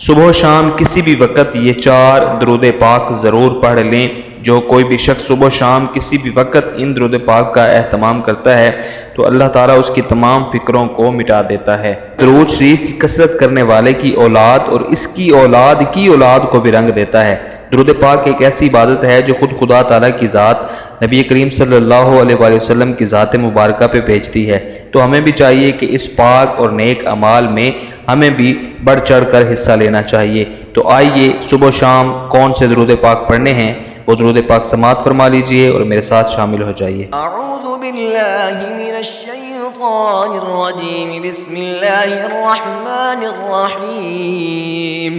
सुबह शाम किसी भी वक़्त ये 4 दुरूद पाक ज़रूर पढ़ लें। जो कोई भी शख्स सुबह शाम किसी भी वक़्त इन दुरूद पाक का एहतमाम करता है तो अल्लाह ताला उसकी तमाम फ़िक्रों को मिटा देता है। दुरूद शरीफ की कसरत करने वाले की औलाद और इसकी औलाद की औलाद को भी रंग देता है। दुरूद पाक एक ऐसी इबादत है जो खुद खुदा ताला की ज़ात नबी करीम सल्लल्लाहु अलैहि वसल्लम की ज़ात मुबारका पे भेजती है। तो हमें भी चाहिए कि इस पाक और नेक अमाल में हमें भी बढ़ चढ़ कर हिस्सा लेना चाहिए। तो आइए सुबह शाम कौन से दुरूद पाक पढ़ने हैं वो दुरूद पाक समाअत फरमा लीजिए और मेरे साथ शामिल हो जाइए। अऊज़ु बिल्लाहि मिनश शैतानिर रजीम, बिस्मिल्लाहिर रहमानिर रहीम।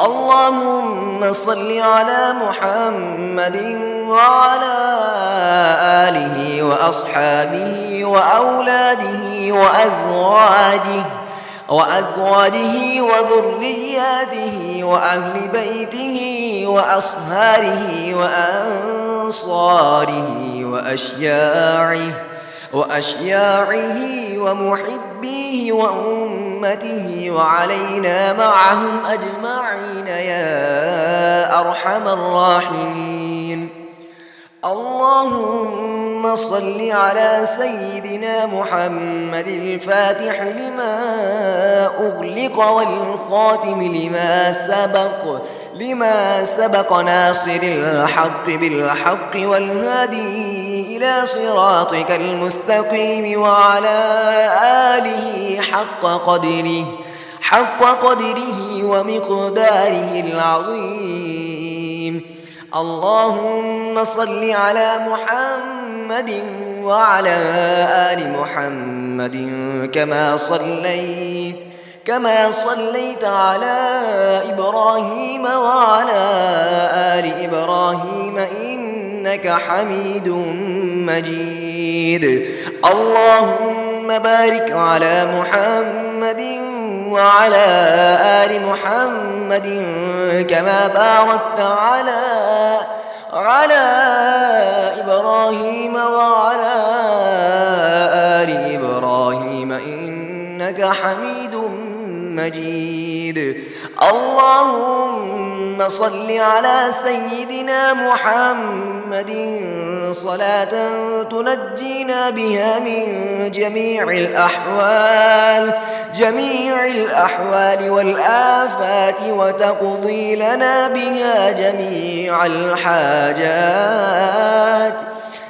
अल्लाहुम्मा सल्लि अला मुहम्मदिन व अला आलिहि व अस्हाबिहि व औलादिहि व अज़वाजिहि व ذُرِّيَّاتِهِ وأهل بيته وأصهاره وأنصاره وأشياعه ومحبيه وأمته وعلينا معهم أجمعين يا أرحم الراحمين. اللهم صل على سيدنا محمد الفاتح لما أغلق والخاتم لما سبق ناصر الحق بالحق والهادي إلى صراطك المستقيم وعلى آله حق قدره ومقداره العظيم. اللهم صل على محمد وعلى آل محمد كما صليت على إبراهيم وعلى آل إبراهيم إنك حميد مجيد. اللهم بارك على محمد وعلى آل محمد كما باركت على إبراهيم وعلى آل إبراهيم إنك حميد مجيد. اللهم صل على سيدنا محمد صلاة تنجينا بها من جميع الأحوال والآفات وتقضي لنا بها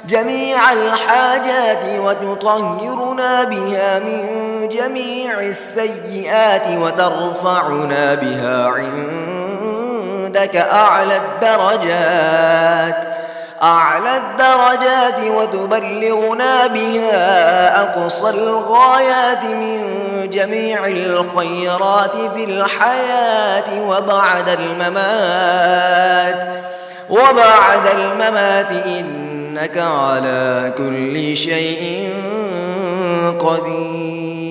جميع الحاجات وتطهرنا بها من جميع السيئات وترفعنا بها عندك أعلى الدرجات وتبلغنا بها أقصى الغايات من جميع الخيرات في الحياة وبعد الممات إنك على كل شيء قدير.